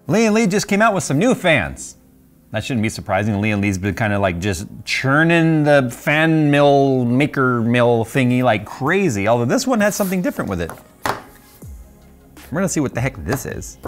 Lian-Li just came out with some new fans. That shouldn't be surprising. Lian-Li's been kind of like just churning the fan mill, maker mill thingy like crazy, although this one has something different with it. We're gonna see what the heck this is.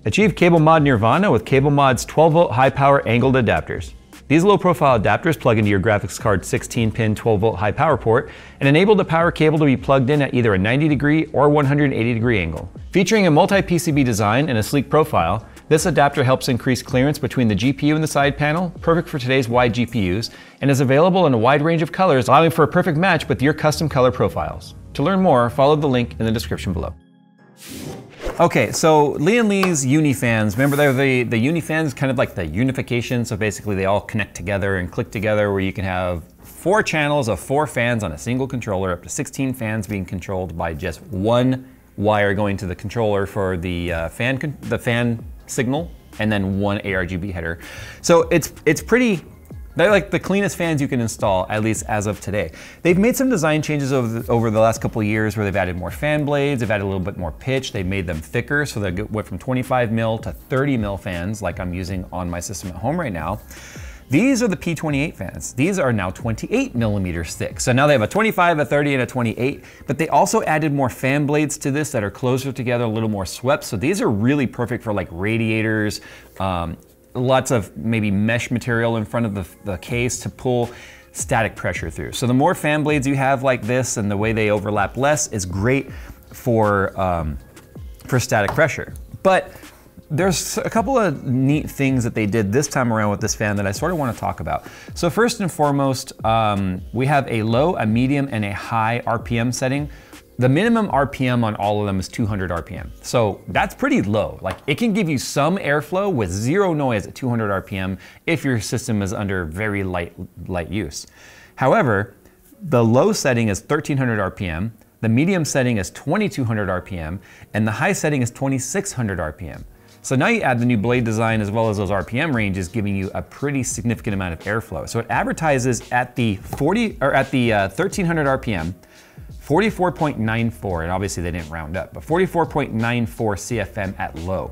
Achieve cable mod nirvana with cable mod's 12-volt high-power angled adapters. These low-profile adapters plug into your graphics card's 16-pin 12-volt high-power port and enable the power cable to be plugged in at either a 90-degree or 180-degree angle. Featuring a multi-PCB design and a sleek profile, this adapter helps increase clearance between the GPU and the side panel, perfect for today's wide GPUs, and is available in a wide range of colors, allowing for a perfect match with your custom color profiles. To learn more, follow the link in the description below. Okay, so Lian-Li's Uni fans, remember they're the Uni fans, kind of like the unification, so basically they all connect together and click together where you can have 4 channels of 4 fans on a single controller, up to 16 fans being controlled by just one wire going to the controller for the fan signal, and then one ARGB header. So it's pretty, they're like the cleanest fans you can install, at least as of today. They've made some design changes over the last couple of years where they've added more fan blades, they've added a little bit more pitch, they've made them thicker, so they went from 25 mil to 30 mil fans like I'm using on my system at home right now. These are the P28 fans. These are now 28 millimeters thick. So now they have a 25, a 30, and a 28, but they also added more fan blades to this that are closer together, a little more swept. So these are really perfect for like radiators, lots of maybe mesh material in front of the case to pull static pressure through. So the more fan blades you have like this and the way they overlap less is great for static pressure. But there's a couple of neat things that they did this time around with this fan that I sort of want to talk about. So first and foremost, we have a low, a medium, and a high RPM setting. The minimum RPM on all of them is 200 RPM. So that's pretty low. Like it can give you some airflow with zero noise at 200 RPM if your system is under very light use. However, the low setting is 1300 RPM, the medium setting is 2200 RPM, and the high setting is 2600 RPM. So now you add the new blade design as well as those RPM ranges, giving you a pretty significant amount of airflow. So it advertises at the 1300 RPM, 44.94, and obviously they didn't round up, but 44.94 CFM at low.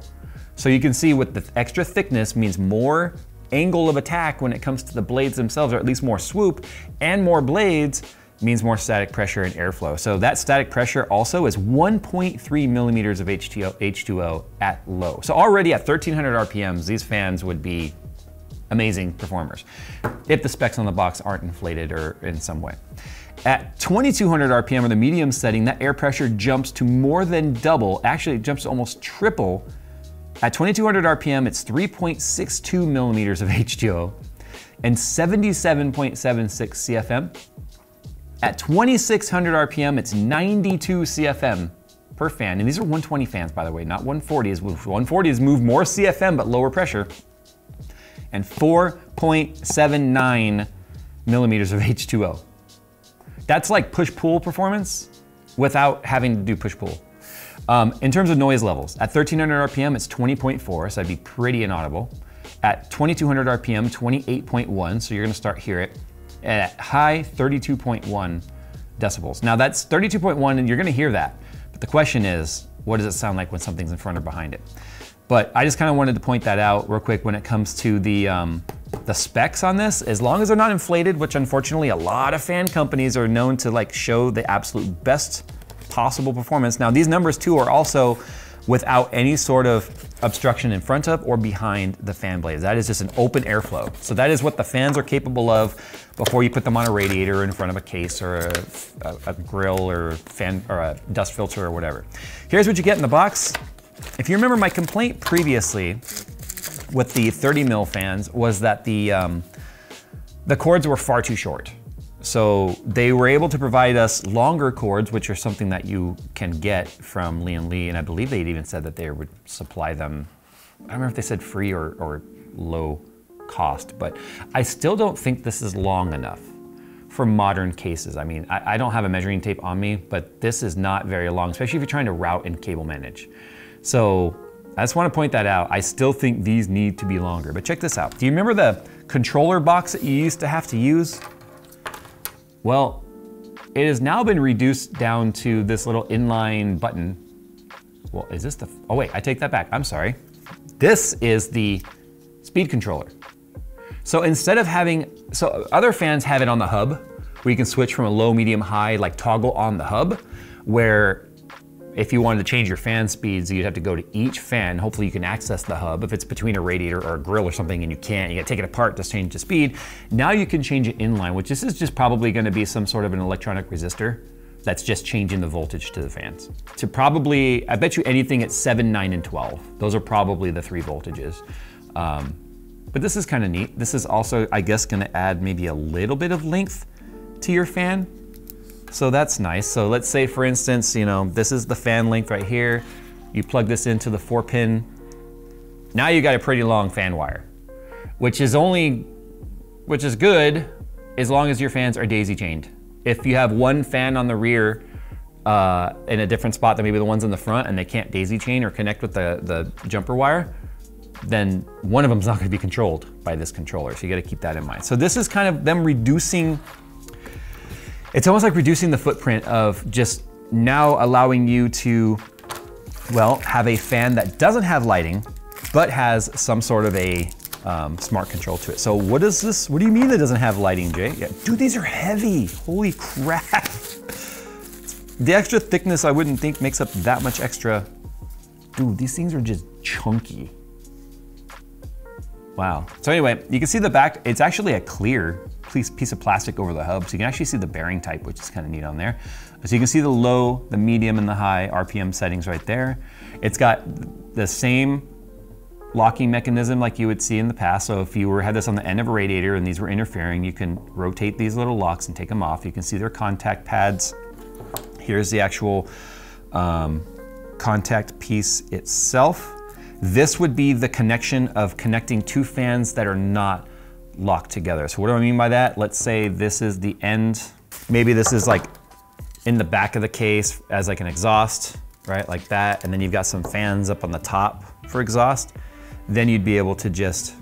So you can see with the extra thickness means more angle of attack when it comes to the blades themselves, or at least more swoop, and more blades means more static pressure and airflow. So that static pressure also is 1.3 millimeters of H2O at low. So already at 1300 RPMs, these fans would be amazing performers if the specs on the box aren't inflated or in some way. At 2200 RPM or the medium setting, that air pressure jumps to more than double. Actually, it jumps to almost triple. At 2200 RPM, it's 3.62 millimeters of H2O and 77.76 CFM. At 2600 RPM, it's 92 CFM per fan. And these are 120 fans, by the way, not 140s. 140s move more CFM, but lower pressure. And 4.79 millimeters of H2O. That's like push-pull performance without having to do push-pull. In terms of noise levels, at 1300 RPM, it's 20.4, so that'd be pretty inaudible. At 2200 RPM, 28.1, so you're gonna start hear it. At high, 32.1 decibels. Now that's 32.1 and you're gonna hear that. But the question is, what does it sound like when something's in front or behind it? But I just kind of wanted to point that out real quick when it comes to the specs on this. As long as they're not inflated, which unfortunately a lot of fan companies are known to like show the absolute best possible performance. Now these numbers too are also without any sort of obstruction in front of or behind the fan blades. That is just an open airflow. So that is what the fans are capable of before you put them on a radiator in front of a case or a grill or fan or a dust filter or whatever. Here's what you get in the box. If you remember my complaint previously with the 30 mil fans was that the cords were far too short. So they were able to provide us longer cords, which are something that you can get from Lian-Li, and I believe they'd even said that they would supply them, I don't remember if they said free or low cost, but I still don't think this is long enough for modern cases. I mean, I don't have a measuring tape on me, but this is not very long, especially if you're trying to route and cable manage. So I just want to point that out. I still think these need to be longer, but check this out. Do you remember the controller box that you used to have to use? Well, it has now been reduced down to this little inline button well, is this the, oh wait, I take that back, I'm sorry. This is the speed controller. So instead of having, so other fans have it on the hub, where you can switch from a low, medium, high, like toggle on the hub, where if you wanted to change your fan speeds, you'd have to go to each fan. Hopefully you can access the hub. If it's between a radiator or a grill or something and you can't, you gotta take it apart to change the speed. Now you can change it inline, which this is just probably gonna be some sort of an electronic resistor that's just changing the voltage to the fans. To probably, I bet you anything at 7, 9, and 12. Those are probably the 3 voltages. But this is kind of neat. This is also, I guess, gonna add maybe a little bit of length to your fan. So that's nice. So let's say, for instance, you know, this is the fan length right here. You plug this into the 4-pin. Now you got a pretty long fan wire, which is good as long as your fans are daisy chained. If you have one fan on the rear in a different spot than maybe the ones in the front and they can't daisy chain or connect with the jumper wire, then one of them's not gonna be controlled by this controller. So you gotta keep that in mind. So this is kind of them reducing, it's almost like reducing the footprint of just now allowing you to, well, have a fan that doesn't have lighting, but has some sort of a smart control to it. So what is this? What do you mean it doesn't have lighting, Jay? Yeah. Dude, these are heavy. Holy crap. The extra thickness I wouldn't think makes up that much extra. Dude, these things are just chunky. Wow. So anyway, you can see the back, it's actually a clear piece of plastic over the hub. So you can actually see the bearing type, which is kind of neat on there. So you can see the low, the medium, and the high RPM settings right there. It's got the same locking mechanism like you would see in the past. So if you had this on the end of a radiator and these were interfering, you can rotate these little locks and take them off. You can see their contact pads. Here's the actual contact piece itself. This would be the connection of connecting 2 fans that are not locked together. So what do I mean by that? Let's say this is the end. Maybe this is like in the back of the case as like an exhaust, right? Like that. And then you've got some fans up on the top for exhaust. Then you'd be able to just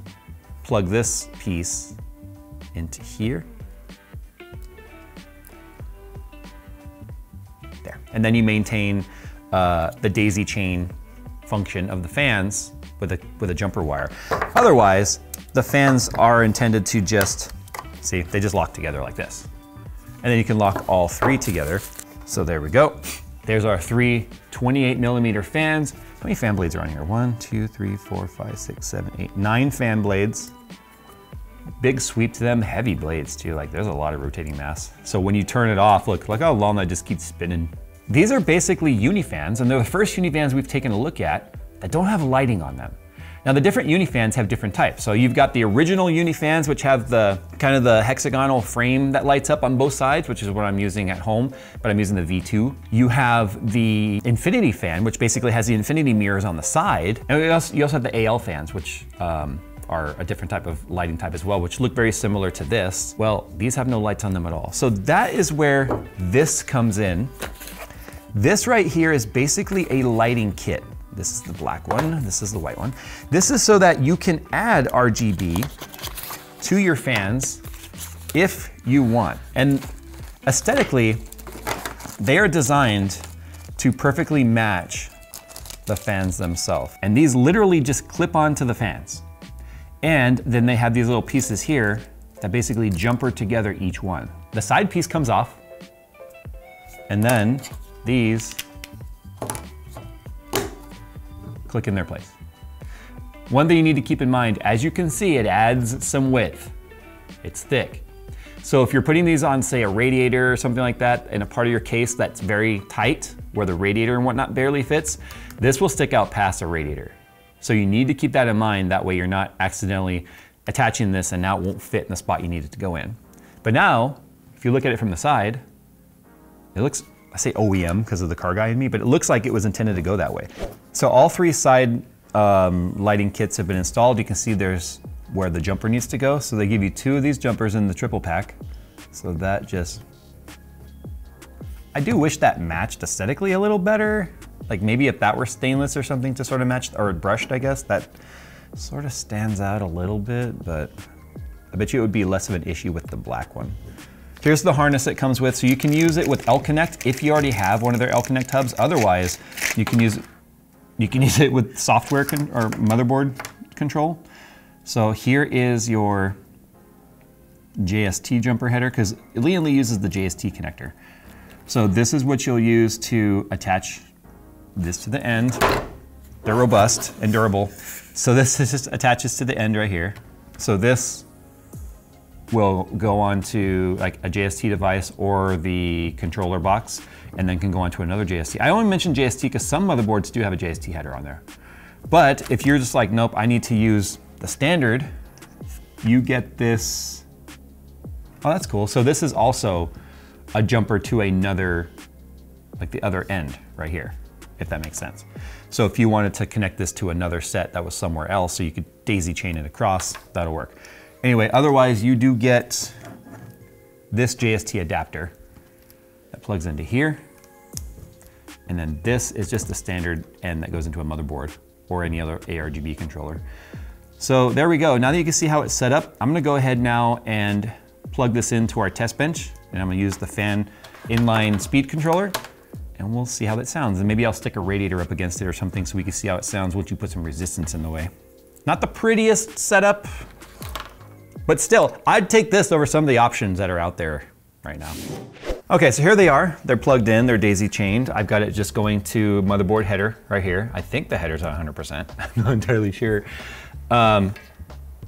plug this piece into here. There. And then you maintain the daisy chain function of the fans with a jumper wire. Otherwise, the fans are intended to just, see, they just lock together like this. And then you can lock all 3 together. So there we go. There's our 3 28mm fans. How many fan blades are on here? 1, 2, 3, 4, 5, 6, 7, 8, 9 fan blades. Big sweep to them, heavy blades too. Like there's a lot of rotating mass. So when you turn it off, look how long that just keeps spinning. These are basically Unifans, and they're the first Unifans we've taken a look at that don't have lighting on them. Now the different Unifans have different types. So you've got the original Unifans, which have the kind of the hexagonal frame that lights up on both sides, which is what I'm using at home, but I'm using the V2. You have the Infinity fan, which basically has the infinity mirrors on the side. And you also have the AL fans, which are a different type of lighting type as well, which look very similar to this. Well, these have no lights on them at all. So that is where this comes in. This right here is basically a lighting kit. This is the black one, this is the white one. This is so that you can add RGB to your fans if you want. And aesthetically, they are designed to perfectly match the fans themselves. And these literally just clip onto the fans. And then they have these little pieces here that basically jumper together each one. The side piece comes off, and then these click in their place. One thing you need to keep in mind, as you can see, it adds some width. It's thick. So if you're putting these on, say, a radiator or something like that in a part of your case that's very tight, where the radiator and whatnot barely fits, this will stick out past a radiator. So you need to keep that in mind. That way you're not accidentally attaching this and now it won't fit in the spot you need it to go in. But now, if you look at it from the side, it looks, I say OEM because of the car guy in me, but it looks like it was intended to go that way. So all 3 side lighting kits have been installed. You can see there's where the jumper needs to go. So they give you 2 of these jumpers in the triple pack. So that just, I do wish that matched aesthetically a little better. Like maybe if that were stainless or something to sort of match, or brushed, I guess, that sort of stands out a little bit, but I bet you it would be less of an issue with the black one. Here's the harness it comes with. So you can use it with L-Connect if you already have one of their L-Connect hubs. Otherwise, you can use you can use it with software or motherboard control. So here is your JST jumper header, because Lian-Li uses the JST connector. So this is what you'll use to attach this to the end. They're robust and durable. So this just attaches to the end right here. So this will go onto like a JST device or the controller box, and then can go onto another JST. I only mentioned JST because some motherboards do have a JST header on there. But if you're just like, nope, I need to use the standard, you get this. Oh, that's cool. So this is also a jumper to another, like the other end right here, if that makes sense. So if you wanted to connect this to another set that was somewhere else, so you could daisy chain it across, that'll work. Anyway, otherwise you do get this JST adapter that plugs into here. And then this is just the standard end that goes into a motherboard or any other ARGB controller. So there we go. Now that you can see how it's set up, I'm gonna go ahead now and plug this into our test bench, and I'm gonna use the fan inline speed controller, and we'll see how that sounds. And maybe I'll stick a radiator up against it or something so we can see how it sounds once you put some resistance in the way. Not the prettiest setup, but still, I'd take this over some of the options that are out there right now. Okay, so here they are. They're plugged in, they're daisy chained. I've got it just going to motherboard header right here. I think the header's at 100%, I'm not entirely sure.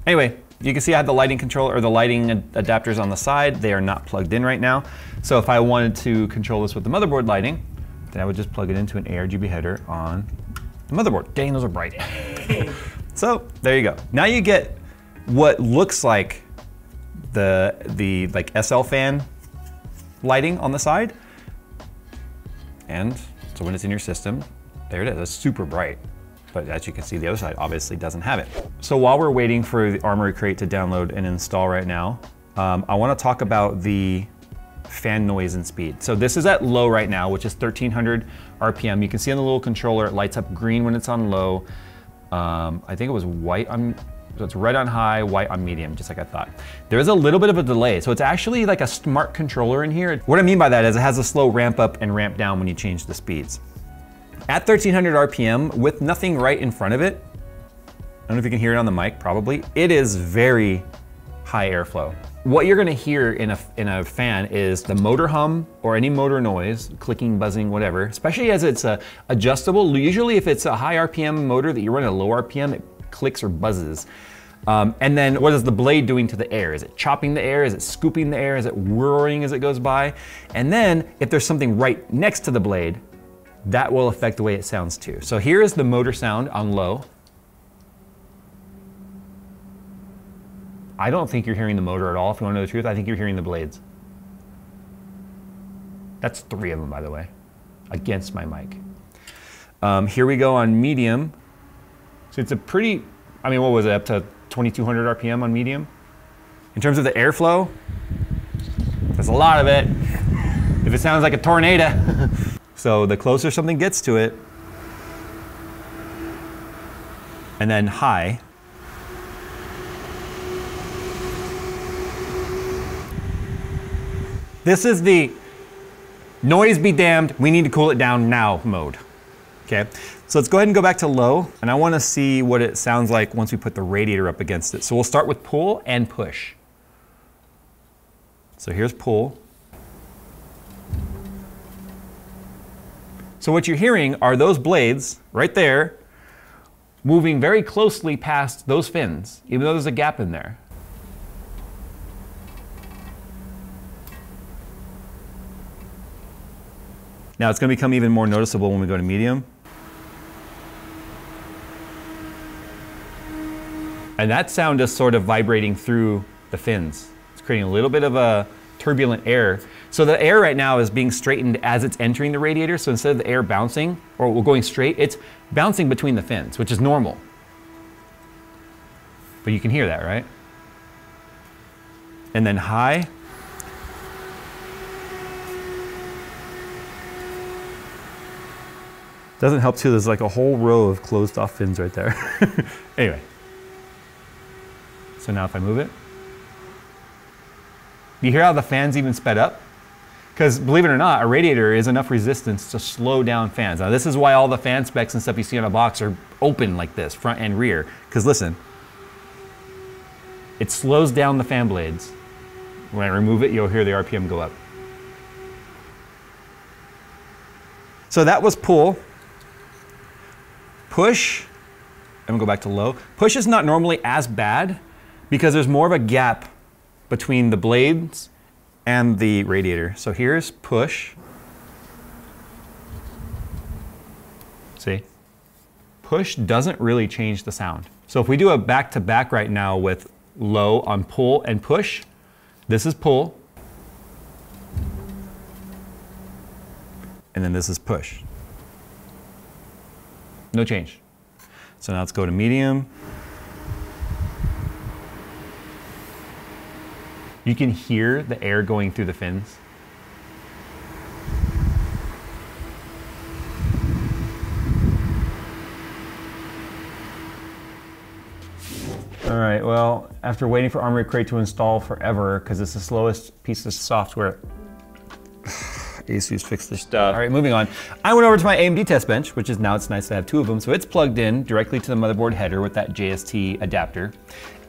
Anyway, you can see I have the lighting controller or the lighting adapters on the side. They are not plugged in right now. So if I wanted to control this with the motherboard lighting, then I would just plug it into an ARGB header on the motherboard. Dang, those are bright. So there you go. Now you get what looks like the like SL fan lighting on the side. And so when it's in your system, there it is. It's super bright. But as you can see, the other side obviously doesn't have it. So while we're waiting for the Armoury Crate to download and install right now, I want to talk about the fan noise and speed. So this is at low right now, which is 1300 RPM. You can see on the little controller, it lights up green when it's on low. I think it was white on, so it's red on high, white on medium, just like I thought. There is a little bit of a delay, so it's actually like a smart controller in here. What I mean by that is it has a slow ramp up and ramp down when you change the speeds. At 1300 RPM, with nothing right in front of it, I don't know if you can hear it on the mic, probably, it is very high airflow. What you're gonna hear in a fan is the motor hum or any motor noise, clicking, buzzing, whatever, especially as it's adjustable. Usually if it's a high RPM motor that you run at a low RPM, it clicks or buzzes. And then what is the blade doing to the air? Is it chopping the air? Is it scooping the air? Is it whirring as it goes by? And then if there's something right next to the blade, that will affect the way it sounds too. So here is the motor sound on low. I don't think you're hearing the motor at all, if you want to know the truth. I think you're hearing the blades. That's 3 of them, by the way, against my mic. Here we go on medium. So it's a pretty, I mean, what was it, up to 2200 RPM on medium? In terms of the airflow, there's a lot of it. If it sounds like a tornado. So the closer something gets to it, and then high. This is the noise be damned, we need to cool it down now mode. Okay, so let's go ahead and go back to low, and I want to see what it sounds like once we put the radiator up against it. So we'll start with pull and push. So here's pull. So what you're hearing are those blades right there moving very closely past those fins, even though there's a gap in there. Now it's going to become even more noticeable when we go to medium. And that sound is sort of vibrating through the fins. It's creating a little bit of a turbulent air. So the air right now is being straightened as it's entering the radiator. So instead of the air bouncing or going straight, it's bouncing between the fins, which is normal. But you can hear that, right? And then high. Doesn't help too, there's like a whole row of closed off fins right there. Anyway. So now if I move it, you hear how the fan's even sped up? Because believe it or not, a radiator is enough resistance to slow down fans. Now this is why all the fan specs and stuff you see on a box are open like this, front and rear. Because listen, it slows down the fan blades. When I remove it, you'll hear the RPM go up. So that was pull. Push, I'm gonna go back to low. Push is not normally as bad because there's more of a gap between the blades and the radiator. So here's push. See? Push doesn't really change the sound. So if we do a back-to-back right now with low on pull and push, this is pull. And then this is push. No change. So now let's go to medium. You can hear the air going through the fins. All right, well, after waiting for Armory Crate to install forever, because it's the slowest piece of software, ASUS fixed this stuff. All right, moving on. I went over to my AMD test bench, which is now it's nice to have two of them. So it's plugged in directly to the motherboard header with that JST adapter.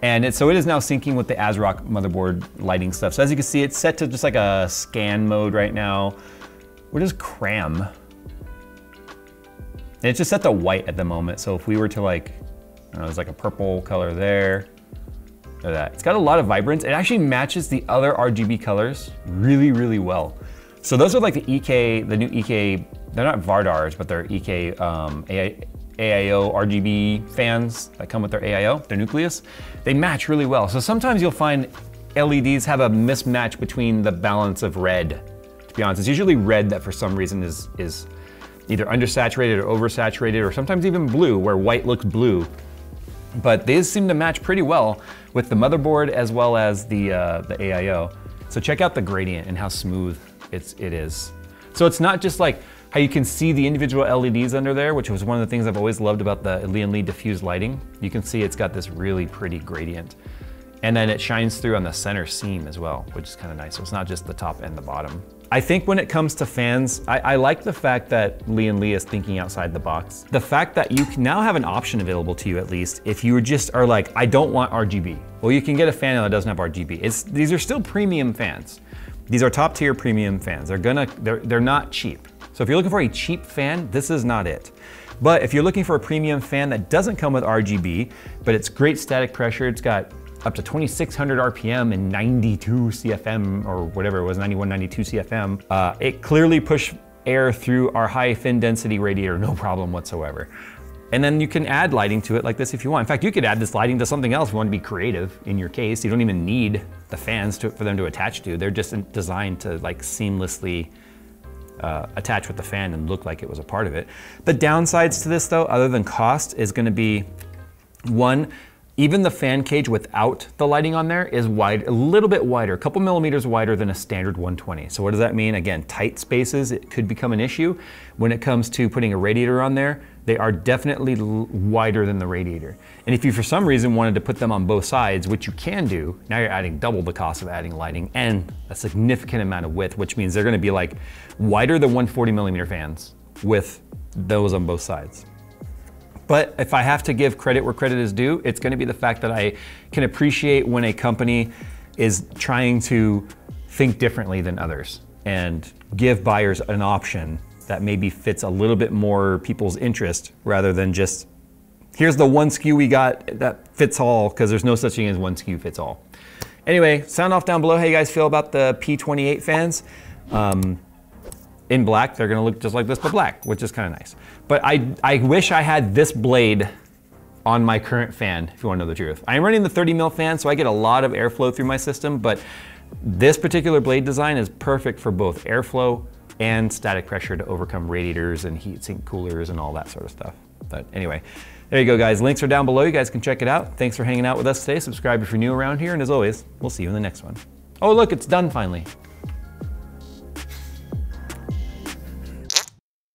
And so it is now syncing with the ASRock motherboard lighting stuff. So as you can see, it's set to just like a scan mode right now. What is cram? And it's just set to white at the moment. So if we were to like, I don't know, there's like a purple color there. Look at that. It's got a lot of vibrance. It actually matches the other RGB colors really, really well. So those are like the EK, the new EK, they're not Vardars, but they're EK AIO RGB fans that come with their AIO, their nucleus. They match really well. So sometimes you'll find LEDs have a mismatch between the balance of red. To be honest, it's usually red that for some reason is either undersaturated or oversaturated, or sometimes even blue, where white looks blue. But these seem to match pretty well with the motherboard as well as the AIO. So check out the gradient and how smooth it is. So it's not just like how you can see the individual LEDs under there, which was one of the things I've always loved about the Lian-Li diffused lighting. You can see it's got this really pretty gradient. And then it shines through on the center seam as well, which is kind of nice. So it's not just the top and the bottom. I think when it comes to fans, I like the fact that Lian-Li is thinking outside the box. The fact that you can now have an option available to you, at least, if you just are like, I don't want RGB. Well, you can get a fan that doesn't have RGB. These are still premium fans. These are top tier premium fans. They're not cheap. So if you're looking for a cheap fan, this is not it. But if you're looking for a premium fan that doesn't come with RGB, but it's great static pressure, it's got up to 2,600 RPM and 92 CFM, or whatever it was, 91, 92 CFM. It clearly pushed air through our high fin density radiator, no problem whatsoever. And then you can add lighting to it like this if you want. In fact, you could add this lighting to something else if you want to be creative in your case. You don't even need the fans for them to attach to. They're just designed to like seamlessly attach with the fan and look like it was a part of it. The downsides to this though, other than cost, is gonna be, one, even the fan cage without the lighting on there is wide, a little bit wider, a couple millimeters wider than a standard 120. So what does that mean? Again, tight spaces, it could become an issue. When it comes to putting a radiator on there, they are definitely wider than the radiator. And if you for some reason wanted to put them on both sides, which you can do, now you're adding double the cost of adding lighting and a significant amount of width, which means they're gonna be like wider than 140 millimeter fans with those on both sides. But if I have to give credit where credit is due, it's gonna be the fact that I can appreciate when a company is trying to think differently than others and give buyers an option that maybe fits a little bit more people's interest rather than just, here's the one SKU we got that fits all, because there's no such thing as one SKU fits all. Anyway, sound off down below how you guys feel about the P28 fans. In black, they're gonna look just like this, but black, which is kind of nice. But I wish I had this blade on my current fan, if you wanna know the truth. I'm running the 30 mil fan, so I get a lot of airflow through my system, but this particular blade design is perfect for both airflow and static pressure to overcome radiators and heat sink coolers and all that sort of stuff. But anyway, there you go guys. Links are down below, you guys can check it out. Thanks for hanging out with us today. Subscribe if you're new around here, and as always, we'll see you in the next one. Oh look, it's done finally.